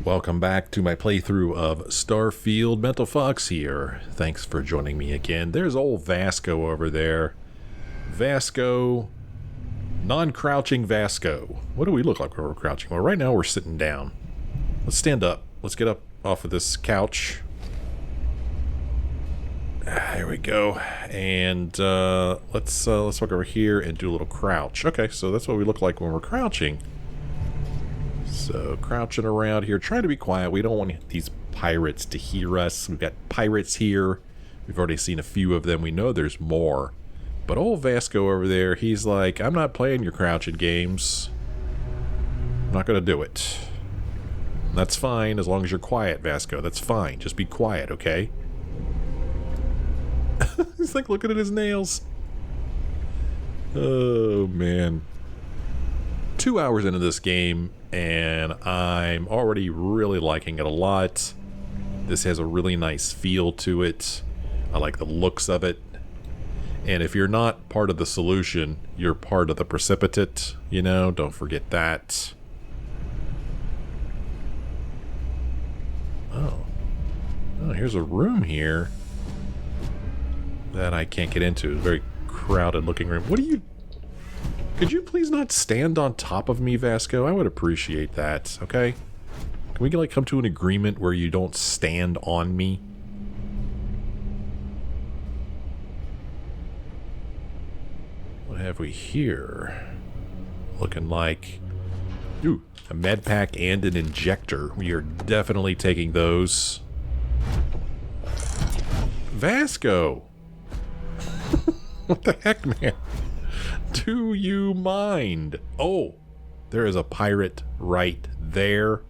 Welcome back to my playthrough of Starfield. Mental Fox here. Thanks for joining me again. There's old Vasco over there. Vasco, non-crouching Vasco. What do we look like when we're crouching? Well, right now we're sitting down. Let's stand up. Let's get up off of this couch. There we go. And let's walk over here and do a little crouch. Okay, so that's what we look like when we're crouching. So, crouching around here, trying to be quiet. We don't want these pirates to hear us. We've got pirates here. We've already seen a few of them. We know there's more. But old Vasco over there, he's like, I'm not playing your crouching games. I'm not going to do it. That's fine, as long as you're quiet, Vasco. That's fine. Just be quiet, okay? He's like looking at his nails. Oh, man. 2 hours into this game, and I'm already really liking it a lot. This has a really nice feel to it. I like the looks of it. And if you're not part of the solution, you're part of the precipitate, you know? Don't forget that. Oh, here's a room here that I can't get into. It's a very crowded looking room. What are you... Could you please not stand on top of me, Vasco? I would appreciate that, okay? Can we like come to an agreement where you don't stand on me? What have we here? Looking like... Ooh, a med pack and an injector. We are definitely taking those. Vasco! What the heck, man? Do you mind? Oh, there is a pirate right there.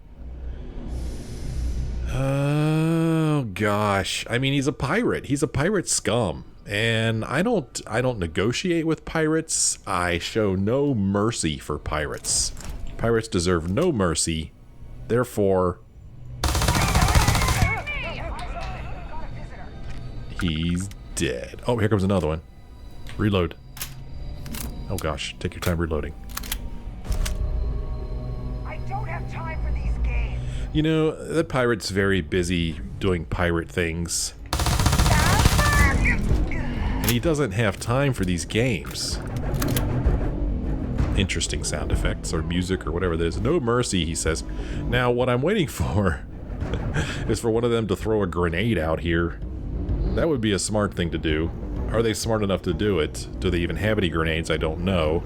Oh gosh. I mean, he's a pirate. He's a pirate scum. And I don't negotiate with pirates. I show no mercy for pirates. Pirates deserve no mercy. Therefore, he's dead. Oh, here comes another one. Reload. Oh gosh, take your time reloading. I don't have time for these games. You know, that pirate's very busy doing pirate things. And he doesn't have time for these games. Interesting sound effects or music or whatever it is. No mercy, he says. Now, what I'm waiting for is for one of them to throw a grenade out here. That would be a smart thing to do. Are they smart enough to do it? Do they even have any grenades? I don't know.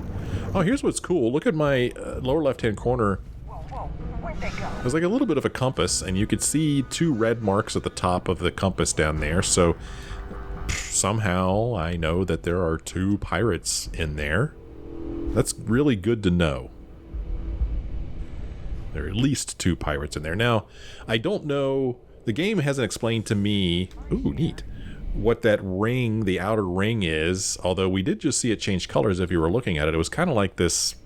Oh, here's what's cool. Look at my lower left-hand corner. Whoa, where'd they go? There's like a little bit of a compass, and you could see two red marks at the top of the compass down there. So somehow I know that there are two pirates in there. That's really good to know. There are at least two pirates in there. Now, I don't know... The game hasn't explained to me... Ooh, neat. What that ring, the outer ring is, although we did just see it change colors if you were looking at it. It was kind of like this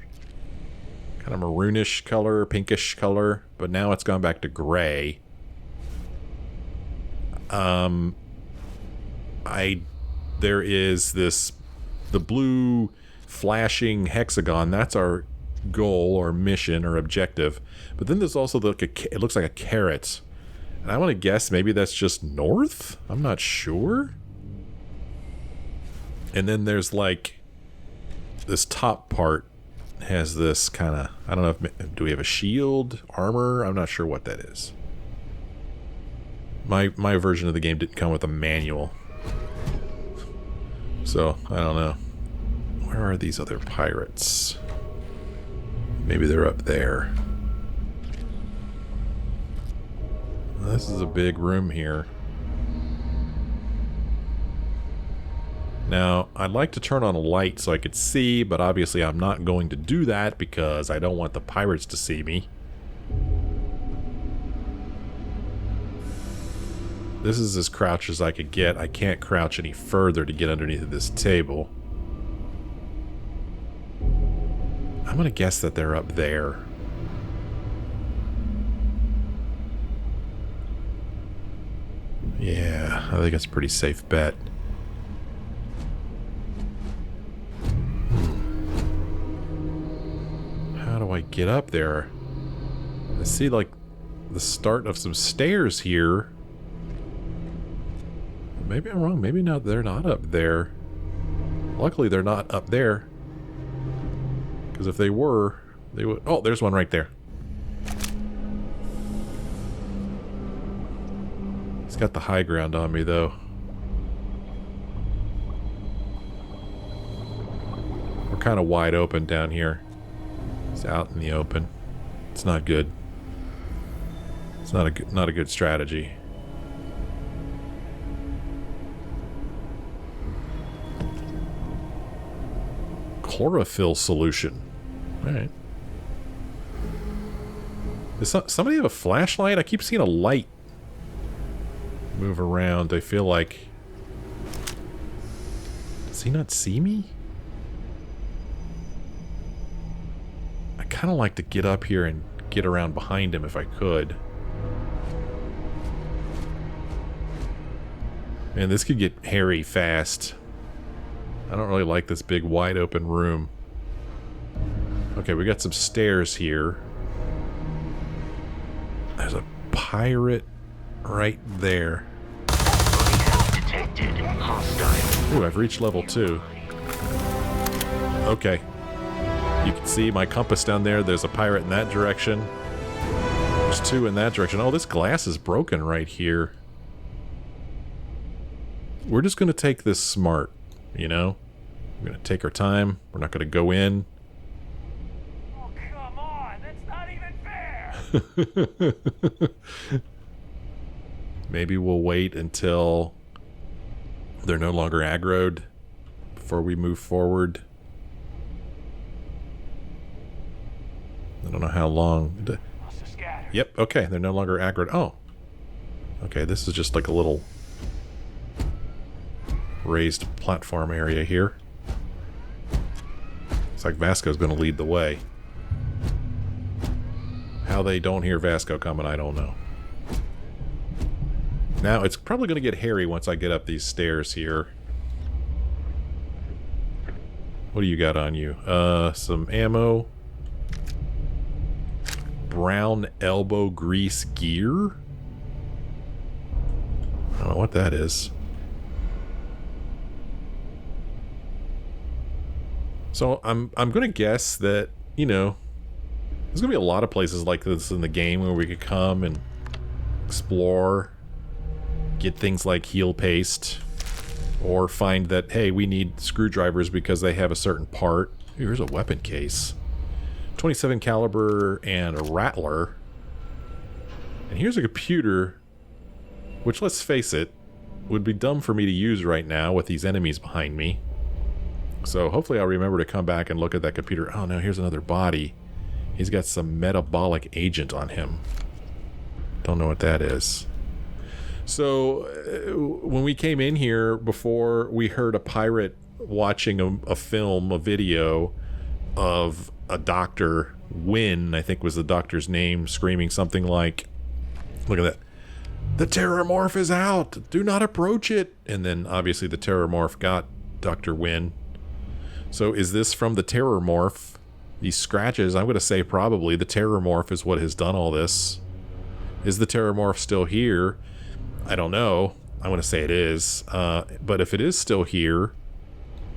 kind of maroonish color, pinkish color, but now it's gone back to gray. There is this, the blue flashing hexagon, that's our goal or mission or objective. But then there's also it looks like a carrot. And I want to guess maybe that's just north? I'm not sure. And then there's like this top part has this kind of, I don't know if, do we have a shield, armor? I'm not sure what that is. My version of the game didn't come with a manual. So, I don't know. Where are these other pirates? Maybe they're up there. This is a big room here. Now, I'd like to turn on a light so I could see, but obviously I'm not going to do that because I don't want the pirates to see me. This is as crouched as I could get. I can't crouch any further to get underneath of this table. I'm gonna guess that they're up there. Yeah, I think it's a pretty safe bet. How do I get up there? I see like the start of some stairs here. Maybe I'm wrong. Maybe not. They're not up there. Luckily, they're not up there. Because if they were, they would... Oh, there's one right there. He's got the high ground on me, though. We're kind of wide open down here. It's out in the open. It's not good. It's not a good strategy. Chlorophyll solution. Alright. Does somebody have a flashlight? I keep seeing a light move around. I feel like... Does he not see me? I kind of like to get up here and get around behind him if I could. Man, this could get hairy fast. I don't really like this big wide open room. Okay, we got some stairs here. There's a pirate right there. Detected. Hostile. Ooh, I've reached level 2. Okay. You can see my compass down there. There's a pirate in that direction. There's 2 in that direction. Oh, this glass is broken right here. We're just going to take this smart, you know? We're going to take our time. We're not going to go in. Oh, come on. That's not even fair. Maybe we'll wait until they're no longer aggroed before we move forward. I don't know how long. Must have scattered. Yep, okay, they're no longer aggroed. Oh. Okay, this is just like a little raised platform area here. Looks like Vasco's going to lead the way. How they don't hear Vasco coming, I don't know. Now, it's probably going to get hairy once I get up these stairs here. What do you got on you? Some ammo. Brown elbow grease gear? I don't know what that is. So I'm going to guess that, you know, there's going to be a lot of places like this in the game where we could come and explore, get things like heal paste, or find that, hey, we need screwdrivers because they have a certain part. Here's a weapon case. 27 caliber and a rattler. And here's a computer, which, let's face it, would be dumb for me to use right now with these enemies behind me. So hopefully I'll remember to come back and look at that computer. Oh no, here's another body. He's got some metabolic agent on him. Don't know what that is. So when we came in here before, we heard a pirate watching a film, a video of a Dr. Wynn, I think was the doctor's name, screaming something like, look at that, "The Terrormorph is out! Do not approach it!" And then obviously the Terrormorph got Dr. Wynn. So is this from the Terrormorph? These scratches, I'm going to say probably the Terrormorph is what has done all this. Is the Terrormorph still here? I don't know. I'm going to say it is. But if it is still here...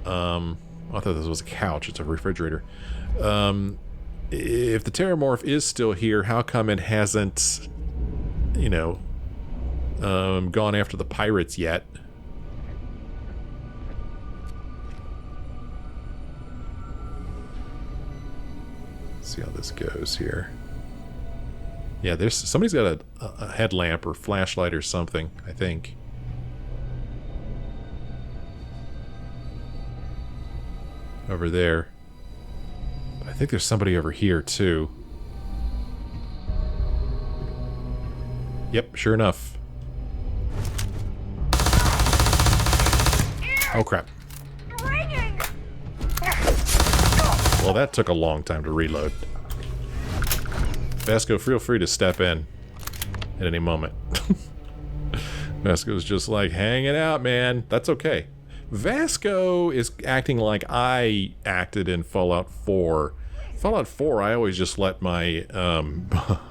I thought this was a couch. It's a refrigerator. If the Terrormorph is still here, how come it hasn't, you know, gone after the pirates yet? See how this goes here. Yeah, there's somebody's got a headlamp or flashlight or something, I think. Over there. I think there's somebody over here too. Yep, sure enough. Oh crap. Ringing. Well, that took a long time to reload. Vasco, feel free to step in at any moment. Vasco's just like hanging out, man. That's okay. Vasco is acting like I acted in Fallout 4. Fallout 4, I always just let my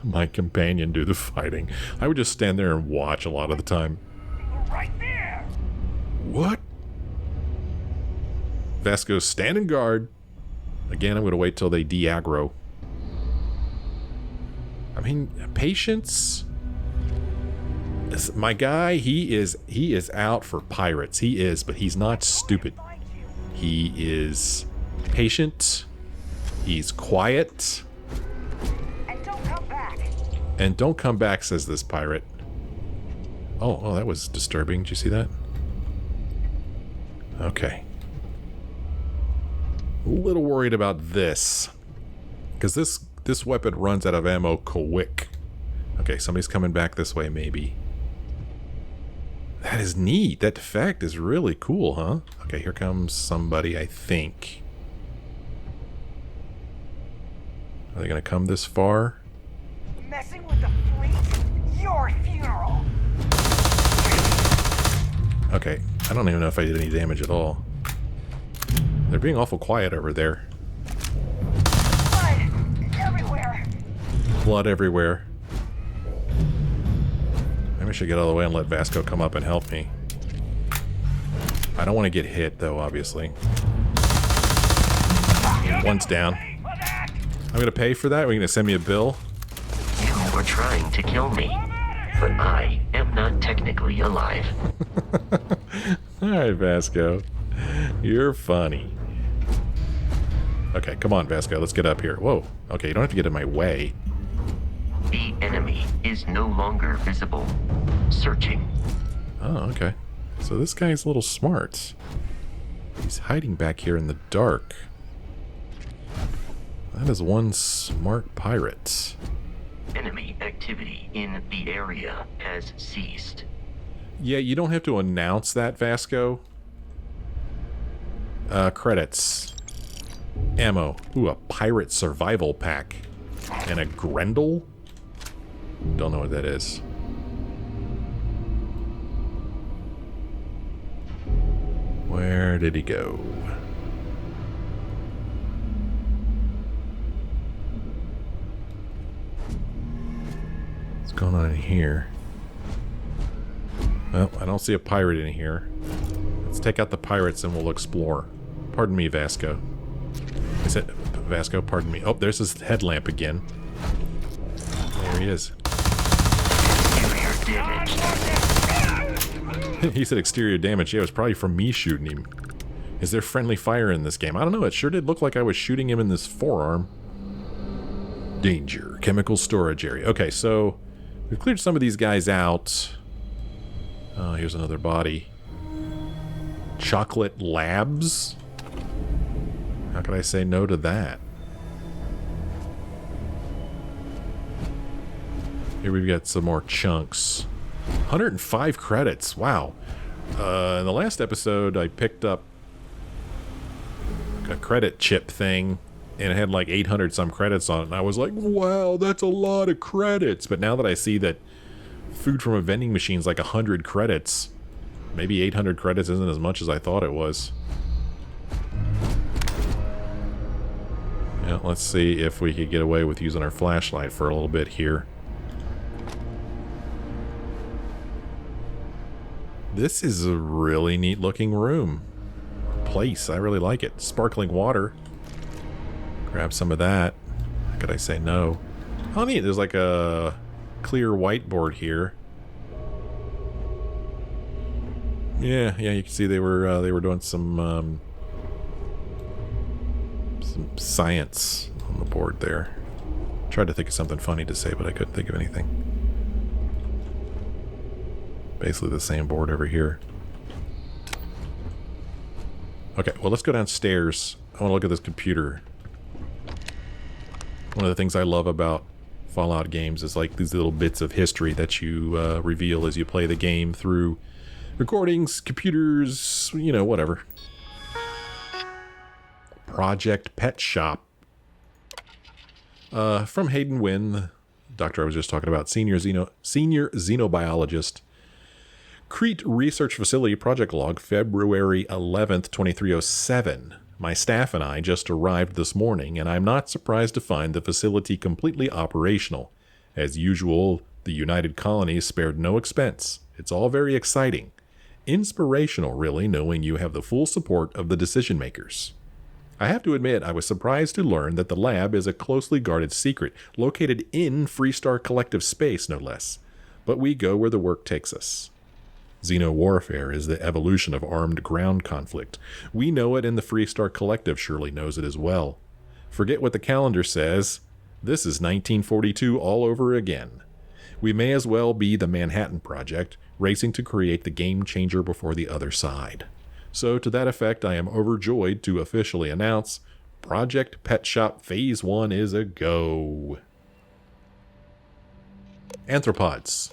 my companion do the fighting. I would just stand there and watch a lot of the time. Right there. What? Vasco, stand and guard. Again, I'm going to wait till they de-aggro. I mean, patience. My guy, he is out for pirates. He is, but he's not stupid. He is patient. He's quiet. And don't come back. And don't come back, says this pirate. Oh, that was disturbing. Did you see that? Okay. A little worried about this. Because this weapon runs out of ammo quick. Okay, somebody's coming back this way, maybe. That is neat. That effect is really cool, huh? Okay, here comes somebody, I think. Are they going to come this far? Messing with the fleet? Your funeral. Okay, I don't even know if I did any damage at all. They're being awful quiet over there. Blood everywhere. Blood everywhere. Maybe I should get out of the way and let Vasco come up and help me. I don't want to get hit, though, obviously. One's down. I'm going to pay for that? Are you going to send me a bill? You were trying to kill me, but I am not technically alive. Alright, Vasco. You're funny. Okay, come on, Vasco. Let's get up here. Whoa. Okay, you don't have to get in my way. The enemy is no longer visible. Searching. Oh, okay. So this guy's a little smart. He's hiding back here in the dark. That is one smart pirate. Enemy activity in the area has ceased. Yeah, you don't have to announce that, Vasco. Credits. Ammo. Ooh, a pirate survival pack. And a Grendel? Don't know what that is. Where did he go? What's going on in here? Well, I don't see a pirate in here. Let's take out the pirates and we'll explore. Pardon me, Vasco. I said, Vasco, pardon me. Oh, there's his headlamp again. There he is. He said exterior damage. Yeah, it was probably from me shooting him. Is there friendly fire in this game? I don't know. It sure did look like I was shooting him in this forearm. Danger. Chemical storage area. Okay, so we've cleared some of these guys out. Oh, here's another body. Chocolate Labs? How could I say no to that? Here we've got some more chunks. 105 credits. Wow. In the last episode, I picked up a credit chip thing, and it had like 800 some credits on it. And I was like, wow, that's a lot of credits. But now that I see that food from a vending machine is like 100 credits, maybe 800 credits isn't as much as I thought it was. Yeah, let's see if we could get away with using our flashlight for a little bit here. This is a really neat looking room. Place, I really like it. Sparkling water. Grab some of that. How could I say no? Oh neat, there's like a clear whiteboard here. Yeah, you can see they were doing some science on the board there. Tried to think of something funny to say, but I couldn't think of anything. Basically the same board over here. Okay, well, let's go downstairs. I want to look at this computer. One of the things I love about Fallout games is like these little bits of history that you reveal as you play the game through recordings, computers, you know, whatever. Project Pet Shop. From Hayden Wynn, the doctor I was just talking about, senior xenobiologist. Kreet Research Facility Project Log, February 11th, 2307. My staff and I just arrived this morning, and I'm not surprised to find the facility completely operational. As usual, the United Colonies spared no expense. It's all very exciting. Inspirational, really, knowing you have the full support of the decision makers. I have to admit, I was surprised to learn that the lab is a closely guarded secret, located in Freestar Collective space, no less. But we go where the work takes us. Xeno-warfare is the evolution of armed ground conflict. We know it, and the Freestar Collective surely knows it as well. Forget what the calendar says. This is 1942 all over again. We may as well be the Manhattan Project, racing to create the game changer before the other side. So to that effect, I am overjoyed to officially announce Project Pet Shop Phase 1 is a go. Arthropods.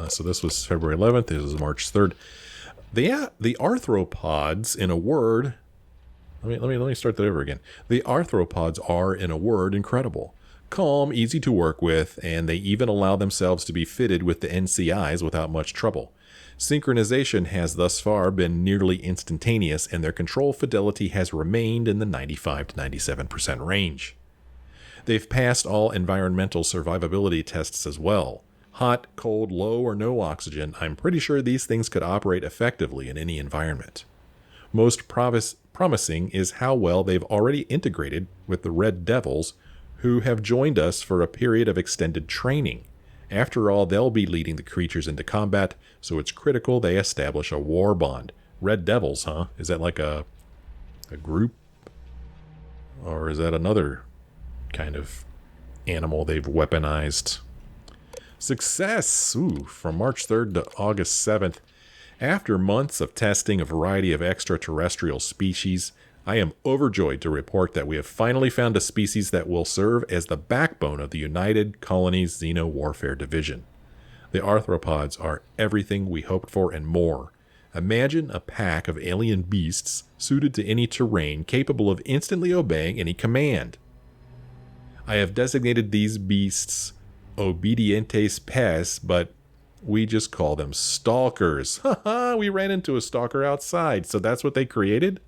So this was February 11th. This is March 3rd. The arthropods, in a word... Let me start that over again. The arthropods are, in a word, incredible. Calm, easy to work with, and they even allow themselves to be fitted with the NCIs without much trouble. Synchronization has thus far been nearly instantaneous, and their control fidelity has remained in the 95 to 97% range. They've passed all environmental survivability tests as well. Hot, cold, low, or no oxygen, I'm pretty sure these things could operate effectively in any environment. Most promising is how well they've already integrated with the Red Devils, who have joined us for a period of extended training. After all, they'll be leading the creatures into combat, so it's critical they establish a war bond. Red Devils, huh? Is that like a group? Or is that another kind of animal they've weaponized? Success! Ooh, from March 3rd to August 7th. After months of testing a variety of extraterrestrial species, I am overjoyed to report that we have finally found a species that will serve as the backbone of the United Colonies Xeno-Warfare Division. The arthropods are everything we hoped for and more. Imagine a pack of alien beasts suited to any terrain, capable of instantly obeying any command. I have designated these beasts Obedientes Pes, but we just call them stalkers. Haha, we ran into a stalker outside, so that's what they created?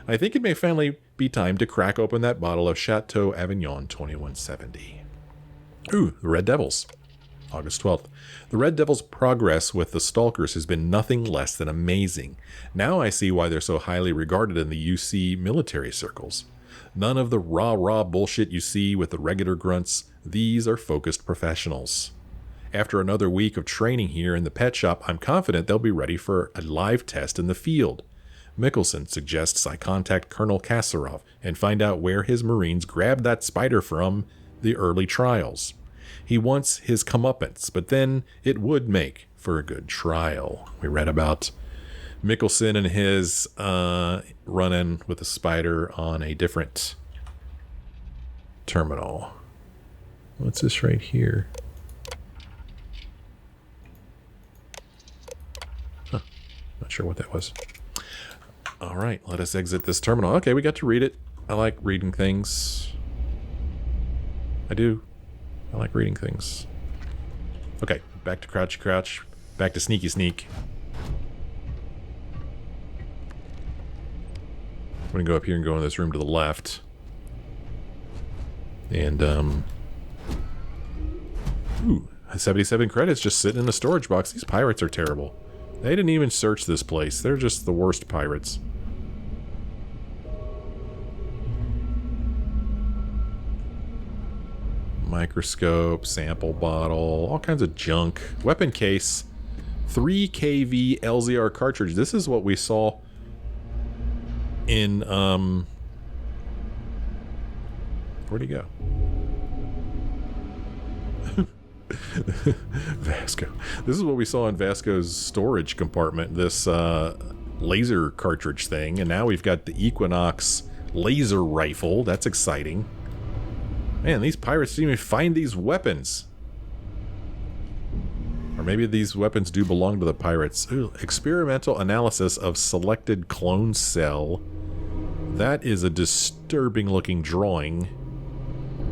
I think it may finally be time to crack open that bottle of Chateau Avignon 2170. Ooh, the Red Devils. August 12th. The Red Devils' progress with the Stalkers has been nothing less than amazing. Now I see why they're so highly regarded in the UC military circles. None of the rah-rah bullshit you see with the regular grunts. These are focused professionals. After another week of training here in the pet shop, I'm confident they'll be ready for a live test in the field. Mickelson suggests I contact Colonel Kasarov and find out where his Marines grabbed that spider from the early trials. He wants his comeuppance, but then it would make for a good trial. We read about Mickelson and his run-in with a spider on a different terminal. What's this right here? Huh. Not sure what that was. All right, let us exit this terminal. Okay, we got to read it. I like reading things. I do. I like reading things. Okay, back to crouchy crouch. Back to sneaky sneak. I'm gonna go up here and go in this room to the left. And, ooh, 77 credits just sitting in the storage box. These pirates are terrible. They didn't even search this place. They're just the worst pirates. Microscope, sample bottle, all kinds of junk. Weapon case, 3KV LZR cartridge. This is what we saw in, where'd he go? Vasco. This is what we saw in Vasco's storage compartment, this laser cartridge thing, and now we've got the Equinox laser rifle. That's exciting. Man, these pirates didn't even find these weapons. Or maybe these weapons do belong to the pirates. Ooh, experimental analysis of selected clone cell. That is a disturbing looking drawing.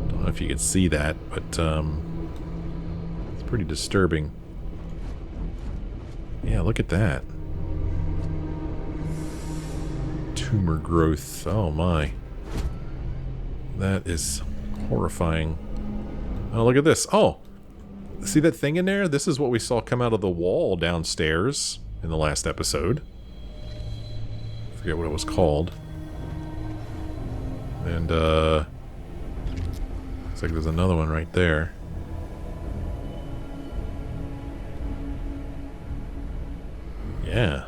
Don't know if you can see that, but it's pretty disturbing. Yeah, look at that. tumor growth. Oh my. That is horrifying. Oh, look at this. Oh! See that thing in there? This is what we saw come out of the wall downstairs in the last episode. I forget what it was called. And, looks like there's another one right there. Yeah.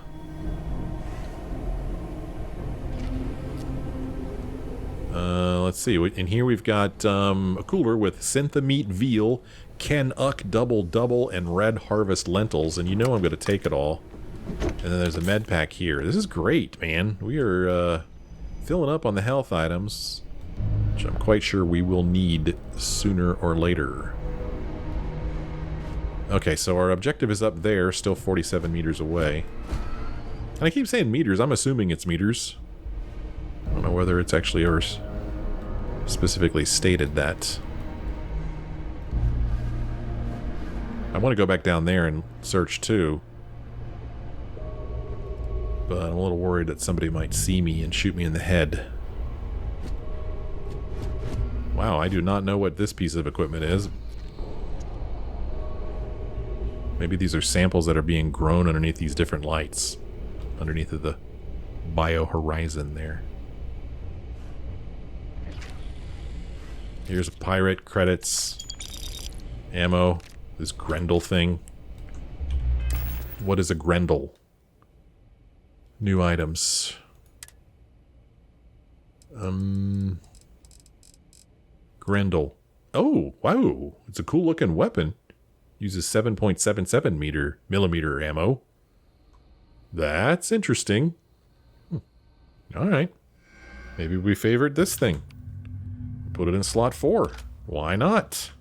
Let's see. In here we've got a cooler with Syntha-meat veal, Ken Uck double, and Red Harvest lentils. And you know I'm going to take it all. And then there's a med pack here. This is great, man. We are filling up on the health items, which I'm quite sure we will need sooner or later. Okay, so our objective is up there, still 47 meters away. And I keep saying meters. I'm assuming it's meters. I don't know whether it's actually ever specifically stated that. I want to go back down there and search too. But I'm a little worried that somebody might see me and shoot me in the head. Wow, I do not know what this piece of equipment is. Maybe these are samples that are being grown underneath these different lights. Underneath of the bio-horizon there. Here's a pirate, credits, ammo, this Grendel thing. What is a Grendel? New items. Grendel. Oh, wow. It's a cool looking weapon. Uses 7.77 millimeter ammo. That's interesting. Alright. Maybe we favored this thing. Put it in slot 4. Why not?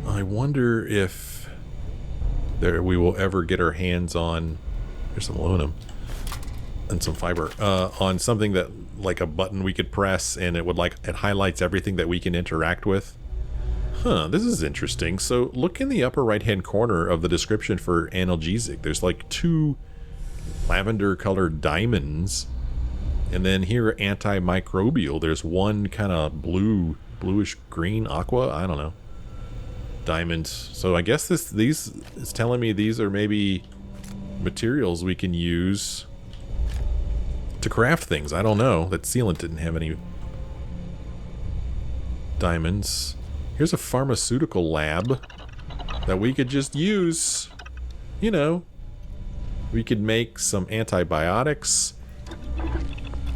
I wonder if we will ever get our hands on... There's some aluminum and some fiber. On something that, like a button we could press and it would it highlights everything that we can interact with. Huh, this is interesting. So look in the upper right hand corner of the description for analgesic. There's like 2 lavender colored diamonds. And then here antimicrobial. There's one kind of bluish green aqua. I don't know. Diamond. So I guess these is telling me these are maybe materials we can use to craft things. I don't know. That sealant didn't have any diamonds. Here's a pharmaceutical lab that we could just use. You know, we could make some antibiotics,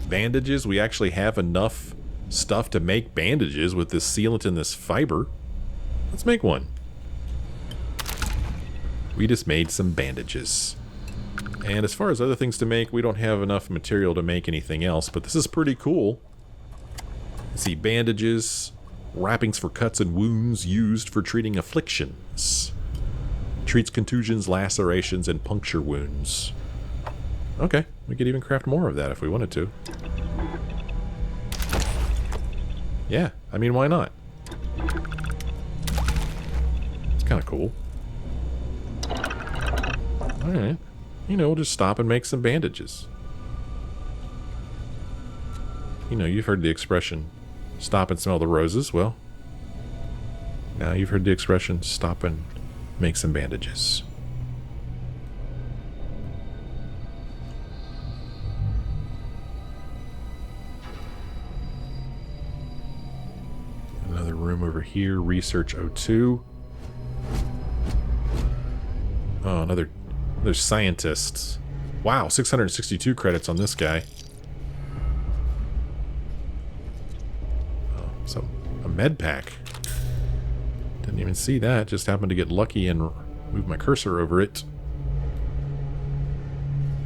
bandages. We actually have enough stuff to make bandages with this sealant and this fiber. Let's make one. We just made some bandages. And as far as other things to make, we don't have enough material to make anything else, but this is pretty cool. Let's see, bandages, wrappings for cuts and wounds used for treating afflictions. Treats contusions, lacerations, and puncture wounds. Okay, we could even craft more of that if we wanted to. Yeah, I mean, why not? It's kind of cool. Alright. You know, we'll just stop and make some bandages. You know, you've heard the expression, stop and smell the roses. Well, now you've heard the expression, stop and make some bandages. Another room over here, Research 02. Oh, another scientists. Wow, 662 credits on this guy. Oh, so a med pack. Didn't even see that. Just happened to get lucky and move my cursor over it.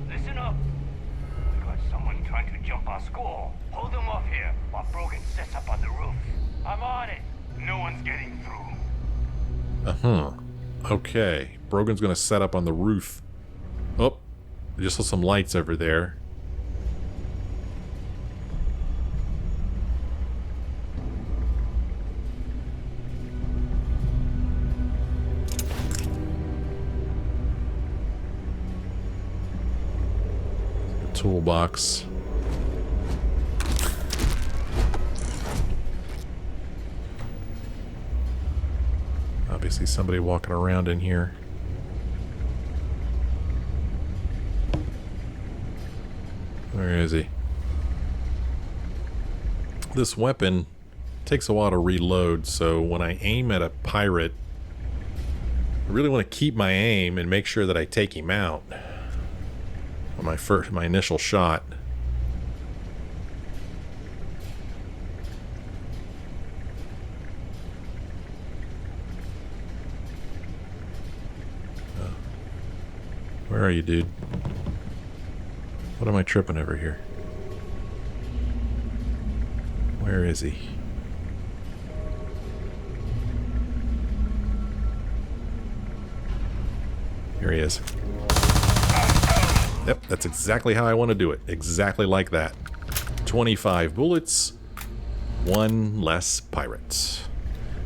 Listen up. We got someone trying to jump our school. Hold them off here while Brogan sets up on the roof. I'm on it. No one's getting through. Uh-huh. Okay. Brogan's gonna set up on the roof. Oh, I just saw some lights over there. toolbox. Obviously somebody walking around in here. Where is he? This weapon takes a while to reload, so when I aim at a pirate, I really want to keep my aim and make sure that I take him out on my initial shot. Where are you, dude? What am I tripping over here? Where is he? Here he is. Yep, that's exactly how I want to do it. Exactly like that. 25 bullets, one less pirate.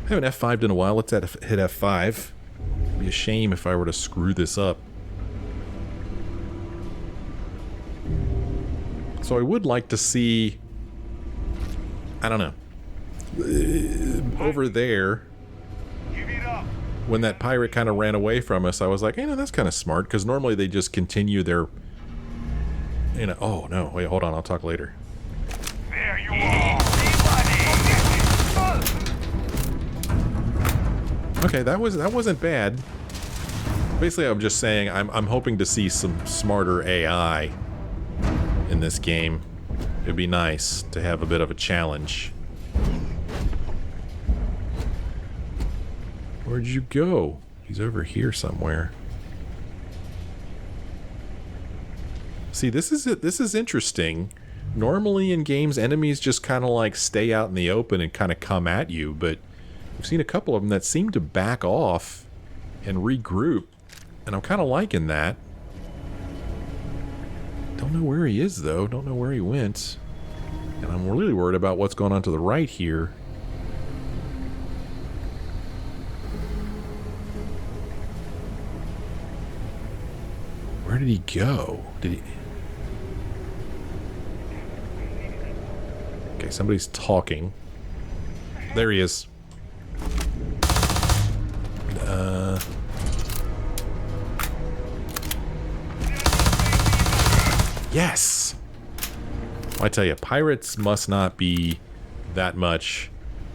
I haven't F5'd in a while. Let's hit F5. It'd be a shame if I were to screw this up. So I would like to see, I don't know, over there, when that pirate kind of ran away from us, I was like, hey, no, that's kind of smart, because normally they just continue their, you know, oh, no, wait, hold on, I'll talk later. There you are. Okay, that wasn't bad. Basically, I'm just saying I'm hoping to see some smarter AI in this game. It'd be nice to have a bit of a challenge. Where'd you go? He's over here somewhere. See, this is interesting. Normally in games, enemies just kind of like stay out in the open and kind of come at you, but I've seen a couple of them that seem to back off and regroup, and I'm kind of liking that. Don't know where he is, though. Don't know where he went. And I'm really worried about what's going on to the right here. Where did he go? Did he... Okay, somebody's talking. There he is. Yes! Well, I tell you, pirates must not be that much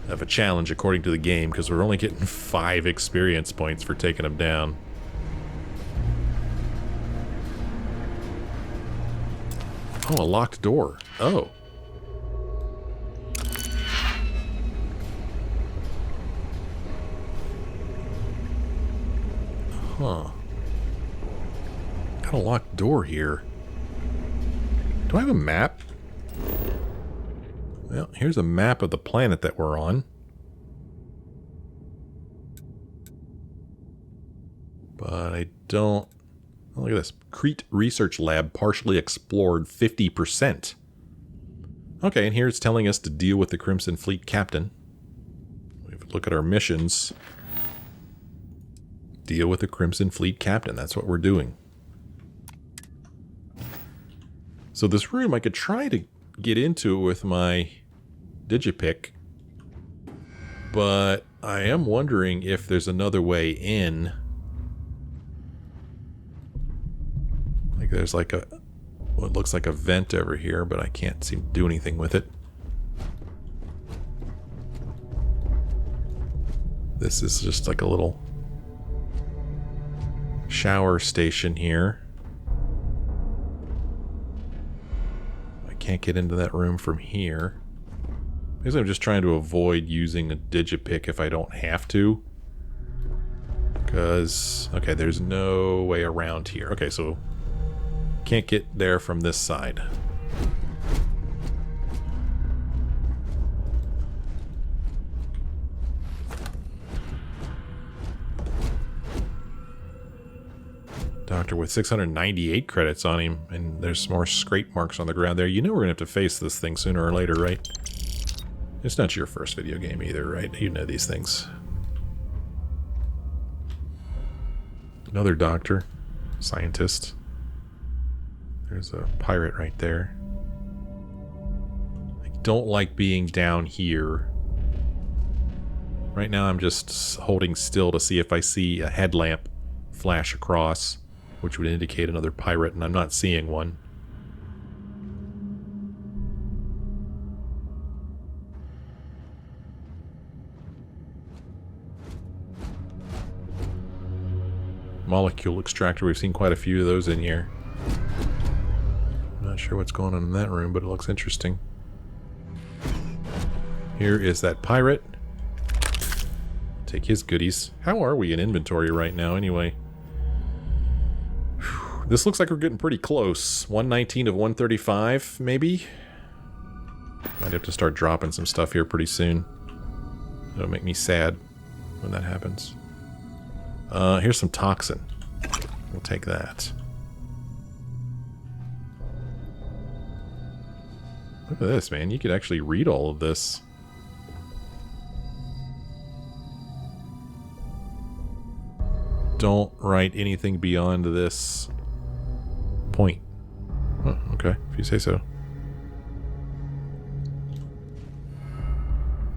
of a challenge according to the game, because we're only getting 5 experience points for taking them down. Oh, a locked door. Oh. Huh. Got a locked door here. Do I have a map? Well, here's a map of the planet that we're on. But I don't... Oh, look at this. Kreet Research Lab partially explored 50%. Okay, and here it's telling us to deal with the Crimson Fleet Captain. If we look at our missions. Deal with the Crimson Fleet Captain. That's what we're doing. So this room, I could try to get into it with my digipick, but I am wondering if there's another way in. Like there's like a, what looks like a vent over here, but I can't seem to do anything with it. This is just like a little shower station here. Can't get into that room from here. Because I'm just trying to avoid using a digipick if I don't have to. Because, okay, there's no way around here. Okay, so can't get there from this side. Doctor with 698 credits on him, and there's more scrape marks on the ground there. You know we're going to have to face this thing sooner or later, right? It's not your first video game either, right? You know these things. Another doctor. Scientist. There's a pirate right there. I don't like being down here. Right now I'm just holding still to see if I see a headlamp flash across, which would indicate another pirate, and I'm not seeing one. Molecule extractor, we've seen quite a few of those in here. Not sure what's going on in that room, but it looks interesting. Here is that pirate. Take his goodies. How are we in inventory right now, anyway? Whew. This looks like we're getting pretty close. 119 of 135, maybe? Might have to start dropping some stuff here pretty soon. That'll make me sad when that happens. Here's some toxin. We'll take that. Look at this, man. You could actually read all of this. Don't write anything beyond this point. Oh, okay, if you say so.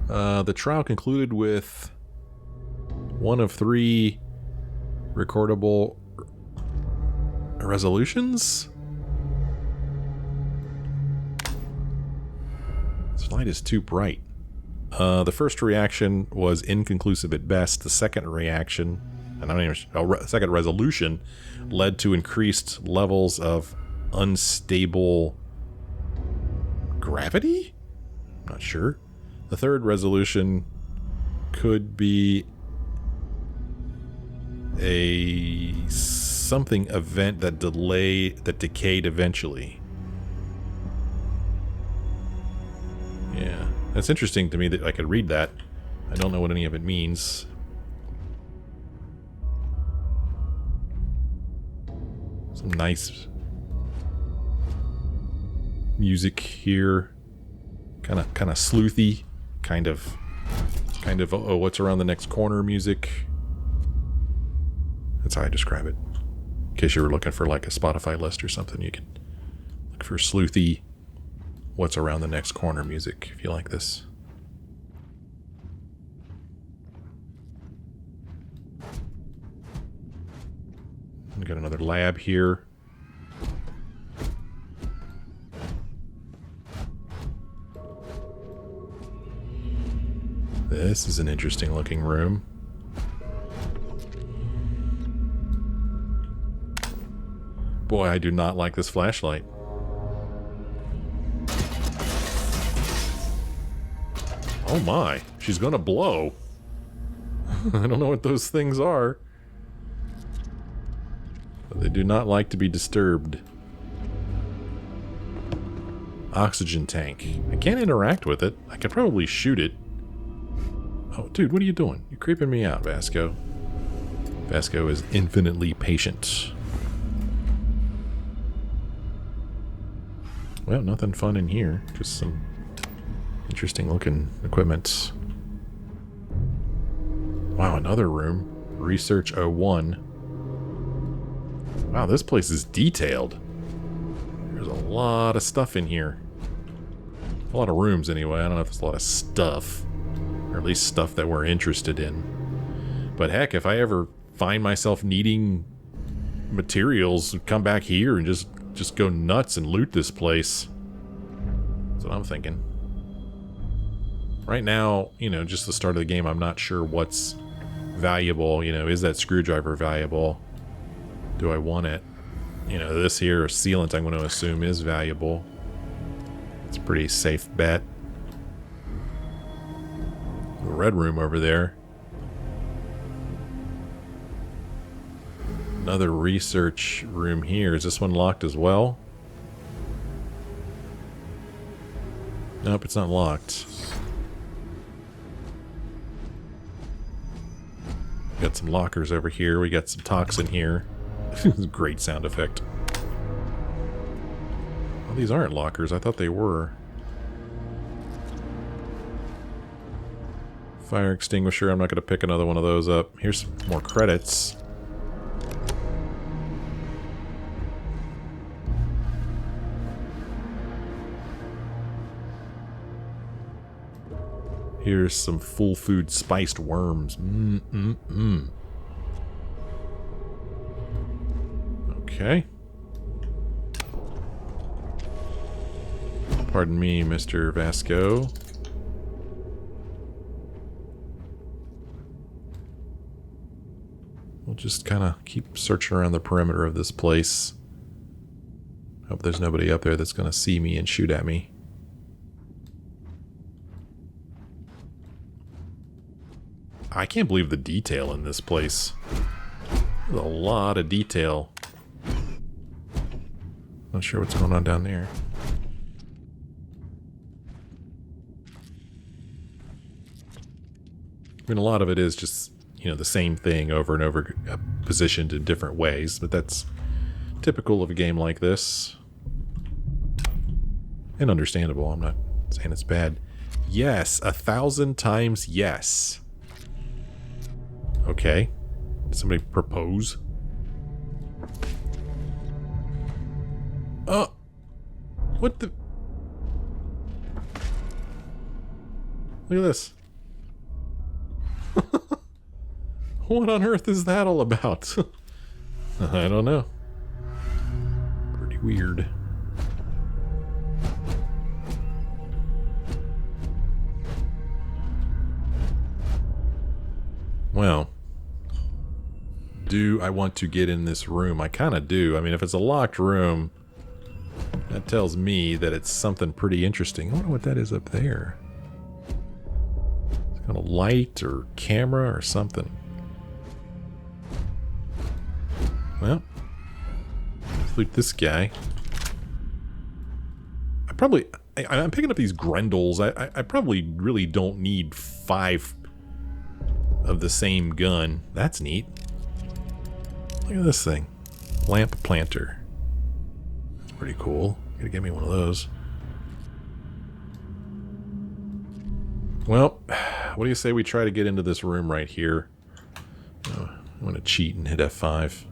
The trial concluded with 1 of 3 recordable resolutions? This light is too bright. The first reaction was inconclusive at best. The second reaction, second resolution, led to increased levels of unstable gravity? I'm not sure. The third resolution could be a something event that decayed eventually. Yeah, that's interesting to me that I could read that. I don't know what any of it means. Some nice music here, kind of sleuthy, kind of oh, what's around the next corner music. That's how I describe it. In case you were looking for like a Spotify list or something, you can look for sleuthy, what's around the next corner music if you like this. We got another lab here. This is an interesting looking room. Boy, I do not like this flashlight. Oh my, she's gonna blow. I don't know what those things are. But they do not like to be disturbed. Oxygen tank. I can't interact with it. I could probably shoot it. Oh, dude, what are you doing? You're creeping me out, Vasco. Vasco is infinitely patient. Well, nothing fun in here. Just some interesting looking equipment. Wow, another room. Research 01. Wow, this place is detailed. There's a lot of stuff in here. A lot of rooms anyway. I don't know if there's a lot of stuff. Or at least stuff that we're interested in. But heck, if I ever find myself needing materials, come back here and just go nuts and loot this place. That's what I'm thinking. Right now, you know, just the start of the game, I'm not sure what's valuable. You know, is that screwdriver valuable? Do I want it? You know, this here sealant I'm going to assume is valuable. It's a pretty safe bet. The red room over there. Another research room here. Is this one locked as well? Nope, it's not locked. Got some lockers over here. We got some toxin here. Great sound effect. Well, these aren't lockers. I thought they were. Fire extinguisher. I'm not going to pick another one of those up. Here's some more credits. Here's some full food spiced worms. Okay. Pardon me, Mr. Vasco. We'll just kind of keep searching around the perimeter of this place. Hope there's nobody up there that's going to see me and shoot at me. I can't believe the detail in this place. There's a lot of detail. Not sure what's going on down there. I mean, a lot of it is just, you know, the same thing over and over, positioned in different ways, but that's typical of a game like this. And understandable, I'm not saying it's bad. Yes, 1,000 times yes. Okay. Did somebody propose? Oh! What the... Look at this. What on earth is that all about? I don't know. Pretty weird. Well, do I want to get in this room? I kind of do. I mean, if it's a locked room, that tells me that it's something pretty interesting. I wonder what that is up there. It's kind of light or camera or something. Well, let's loot this guy. I'm picking up these Grendels. I probably really don't need 5 of the same gun. That's neat. Look at this thing. Lamp planter. That's pretty cool. Gotta get me one of those. Well, what do you say we try to get into this room right here? Oh, I'm gonna cheat and hit F5.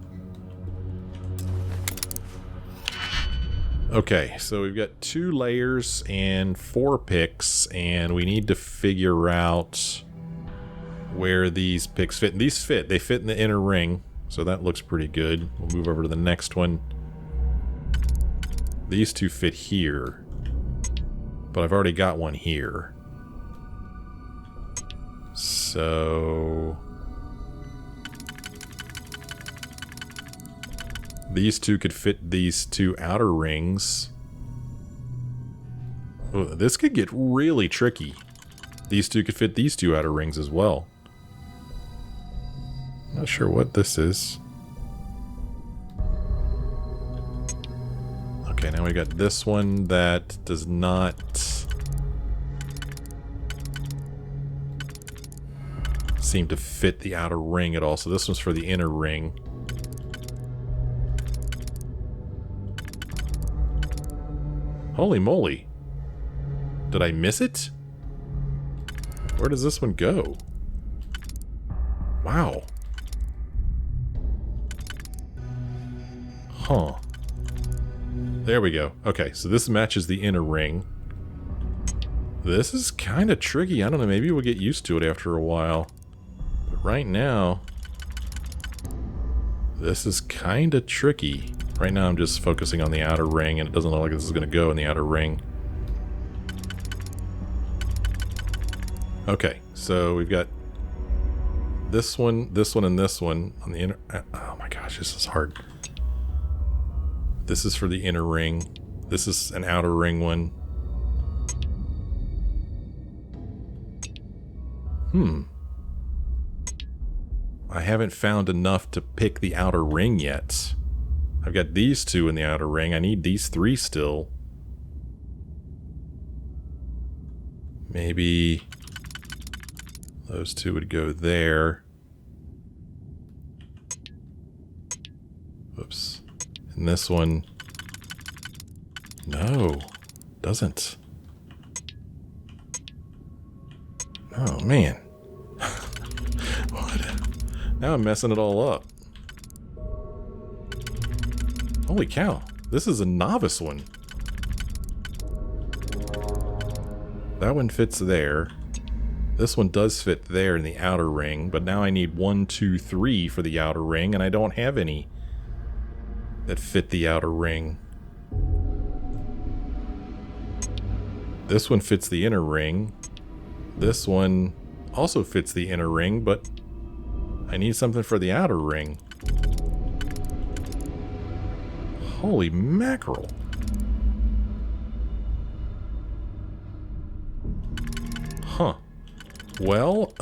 Okay, so we've got 2 layers and 4 picks, and we need to figure out where these picks fit. And these fit. They fit in the inner ring, so that looks pretty good. We'll move over to the next one. These 2 fit here, but I've already got one here. So... these 2 could fit these 2 outer rings. Oh, this could get really tricky. These 2 could fit these 2 outer rings as well. Not sure what this is. Okay, now we got this one that does not seem to fit the outer ring at all. So this one's for the inner ring. Holy moly. Did I miss it? Where does this one go? Wow. Huh. There we go. Okay, so this matches the inner ring. This is kind of tricky. I don't know, maybe we'll get used to it after a while. But right now, this is kind of tricky. Right now I'm just focusing on the outer ring, and it doesn't look like this is going to go in the outer ring. Okay, so we've got this one, and this one on the inner... oh my gosh, this is hard. This is for the inner ring. This is an outer ring one. I haven't found enough to pick the outer ring yet. I've got these 2 in the outer ring. I need these 3 still. Maybe those 2 would go there. Oops. And this one... no, doesn't. Oh, man. What? Now I'm messing it all up. Holy cow, this is a novice one. That one fits there. This one does fit there in the outer ring, but now I need 1, 2, 3 for the outer ring, and I don't have any that fit the outer ring. This one fits the inner ring. This one also fits the inner ring, but I need something for the outer ring. Holy mackerel. Huh. Well,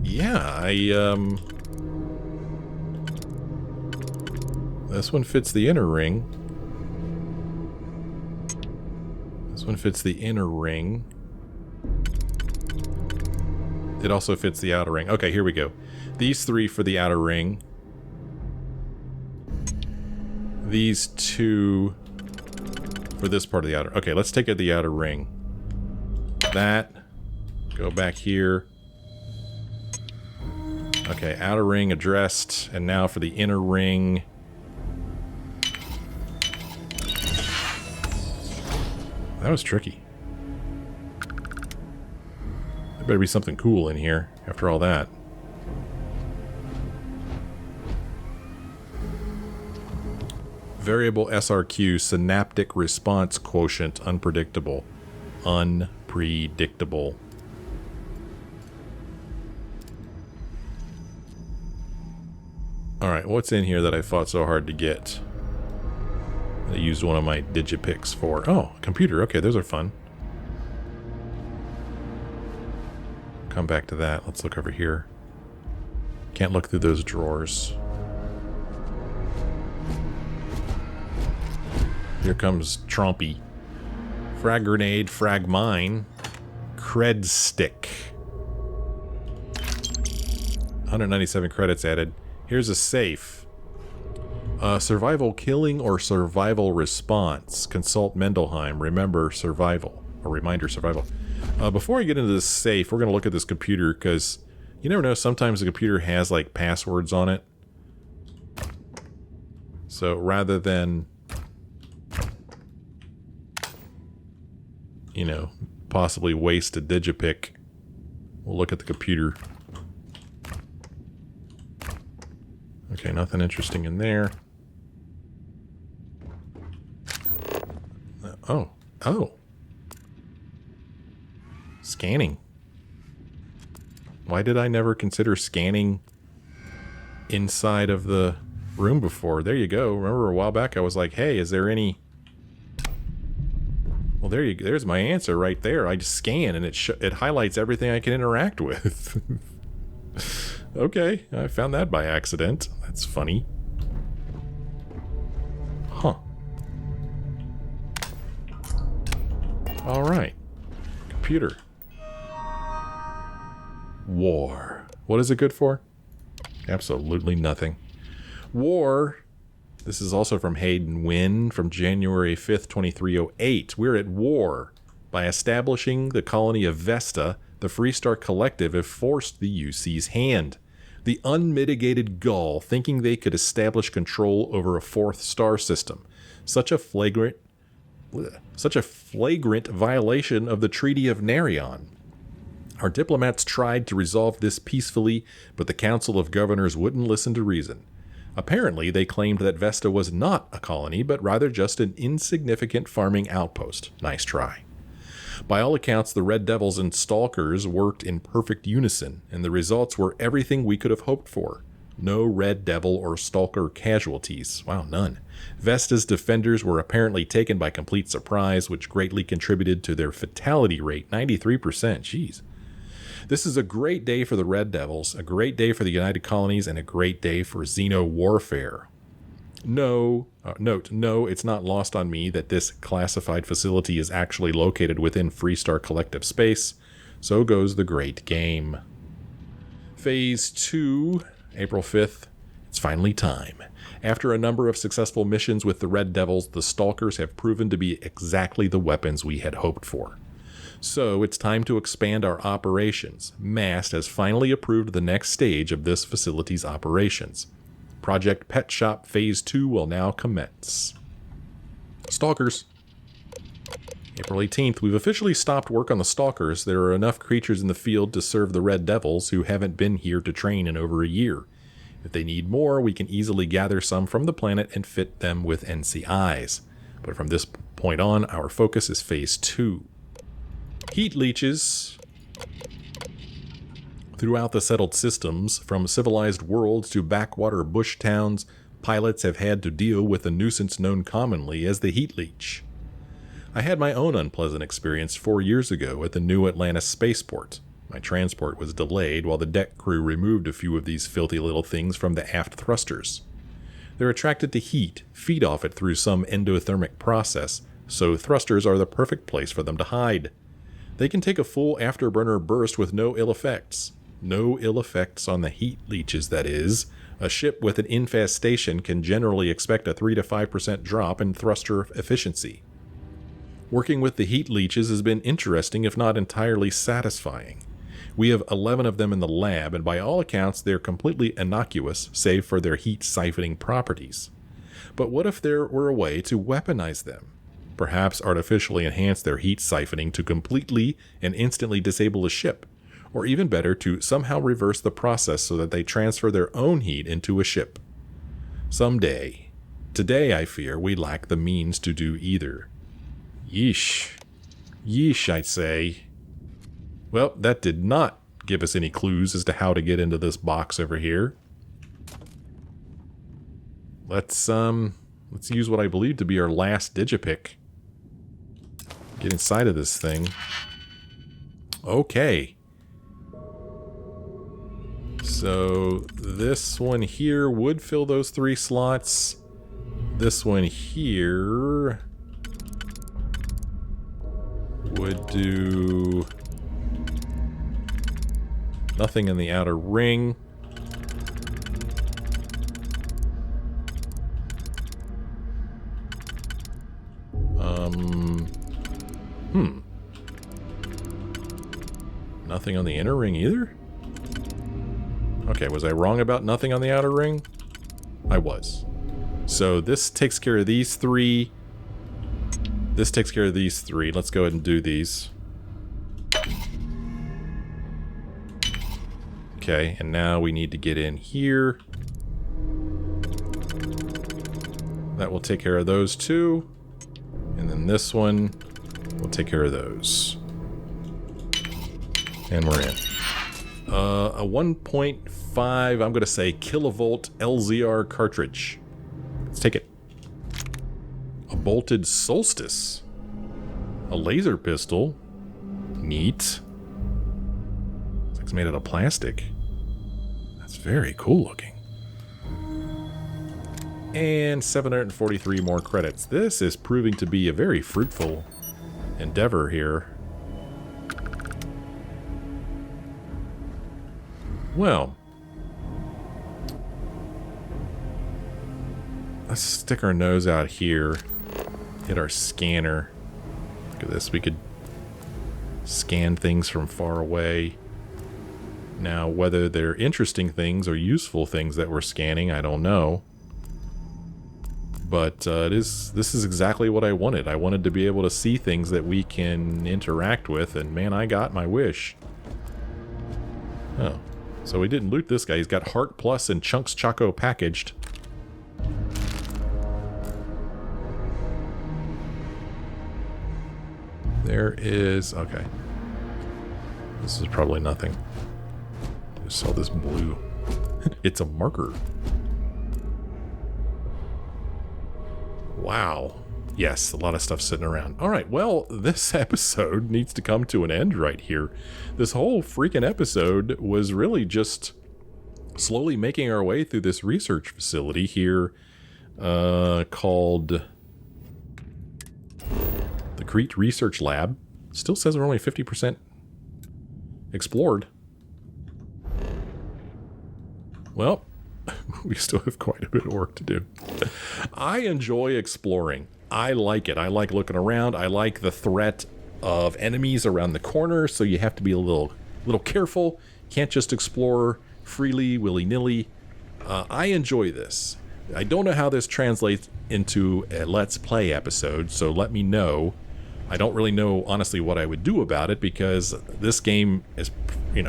yeah, this one fits the inner ring. This one fits the inner ring. It also fits the outer ring. Okay, here we go. These 3 for the outer ring. These 2 for this part of the outer. Okay, let's take out the outer ring. That. Go back here. Okay, outer ring addressed. And now for the inner ring. That was tricky. There better be something cool in here after all that. Variable SRQ, synaptic response quotient, unpredictable. Unpredictable. Alright, what's in here that I fought so hard to get? I used one of my digipicks for. Oh, computer. Okay, those are fun. Come back to that. Let's look over here. Can't look through those drawers. Here comes Trumpy. Frag grenade, frag mine. Cred stick. 197 credits added. Here's a safe. Survival killing or survival response. Consult Mendelheim. Remember survival. Or reminder survival. Before I get into this safe, we're going to look at this computer because you never know, sometimes the computer has like passwords on it. So rather than, you know, possibly waste a digipick, we'll look at the computer. Okay, nothing interesting in there. Oh. Scanning. Why did I never consider scanning inside of the room before? There you go. Remember a while back I was like, hey, is there any... Well, there's my answer right there. I just scan and it highlights everything I can interact with. Okay, I found that by accident. That's funny. Huh. Alright. Computer. War. What is it good for? Absolutely nothing. War. This is also from Hayden Wynn from January 5th, 2308. We're at war. By establishing the colony of Vesta, the Freestar Collective have forced the UC's hand. The unmitigated gall, thinking they could establish control over a fourth star system. Such a flagrant violation of the Treaty of Narion. Our diplomats tried to resolve this peacefully, but the Council of Governors wouldn't listen to reason. Apparently, they claimed that Vesta was not a colony, but rather just an insignificant farming outpost. Nice try. By all accounts, the Red Devils and Stalkers worked in perfect unison, and the results were everything we could have hoped for. No Red Devil or Stalker casualties. Wow, none. Vesta's defenders were apparently taken by complete surprise, which greatly contributed to their fatality rate, 93%. Jeez. This is a great day for the Red Devils, a great day for the United Colonies, and a great day for Xeno warfare. Note, it's not lost on me that this classified facility is actually located within Freestar Collective space. So goes the great game. Phase 2, April 5th. It's finally time. After a number of successful missions with the Red Devils, the Stalkers have proven to be exactly the weapons we had hoped for. So it's time to expand our operations. MAST has finally approved the next stage of this facility's operations. Project Pet Shop Phase 2 will now commence. Stalkers. April 18th, we've officially stopped work on the Stalkers. There are enough creatures in the field to serve the Red Devils who haven't been here to train in over a year. If they need more, we can easily gather some from the planet and fit them with NCIs. But from this point on, our focus is Phase 2. Heat leeches. Throughout the settled systems, from civilized worlds to backwater bush towns, pilots have had to deal with a nuisance known commonly as the heat leech. I had my own unpleasant experience 4 years ago at the New Atlantis spaceport. My transport was delayed while the deck crew removed a few of these filthy little things from the aft thrusters. They're attracted to heat, feed off it through some endothermic process, so thrusters are the perfect place for them to hide. They can take a full afterburner burst with no ill effects. No ill effects on the heat leeches, that is. A ship with an infestation can generally expect a 3 to 5% drop in thruster efficiency. Working with the heat leeches has been interesting, if not entirely satisfying. We have 11 of them in the lab, and by all accounts they're completely innocuous, save for their heat siphoning properties. But what if there were a way to weaponize them? Perhaps artificially enhance their heat siphoning to completely and instantly disable a ship, or even better, to somehow reverse the process so that they transfer their own heat into a ship. Someday. Today, I fear, we lack the means to do either. Yeesh. Yeesh, I'd say. Well, that did not give us any clues as to how to get into this box over here. Let's use what I believe to be our last digipick. Get inside of this thing. Okay. So this one here would fill those 3 slots. This one here would do nothing in the outer ring. Nothing on the inner ring either? Okay, was I wrong about nothing on the outer ring? I was. So this takes care of these 3. This takes care of these 3. Let's go ahead and do these. Okay, and now we need to get in here. That will take care of those 2. And then this one will take care of those. And we're in. A 1.5, I'm going to say, kilovolt LZR cartridge. Let's take it. A bolted solstice. A laser pistol. Neat. Looks like it's made out of plastic. That's very cool looking. And 743 more credits. This is proving to be a very fruitful endeavor here. Well, let's stick our nose out here, hit our scanner. Look at this, we could scan things from far away. Now, whether they're interesting things or useful things that we're scanning, I don't know. But this is exactly what I wanted. I wanted to be able to see things that we can interact with, and man, I got my wish. Oh. So we didn't loot this guy. He's got Heart Plus and Chunks Choco packaged. There is... okay. This is probably nothing. Just saw this blue. It's a marker. Wow. Yes, a lot of stuff sitting around. Alright, well, this episode needs to come to an end right here. This whole freaking episode was really just slowly making our way through this research facility here called the Kreet Research Lab. Still says we're only 50% explored. Well, we still have quite a bit of work to do. I enjoy exploring. I like it. I like looking around. I like the threat of enemies around the corner, so you have to be a little careful. Can't just explore freely, willy-nilly. I enjoy this. I don't know how this translates into a Let's Play episode, so let me know I don't really know, honestly, what I would do about it, because this game is,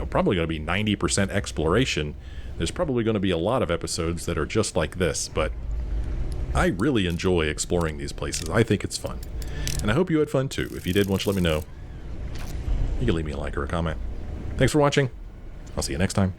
probably going to be 90% exploration. There's probably going to be a lot of episodes that are just like this, but I really enjoy exploring these places. I think it's fun. And I hope you had fun too. If you did, why don't you let me know? You can leave me a like or a comment. Thanks for watching. I'll see you next time.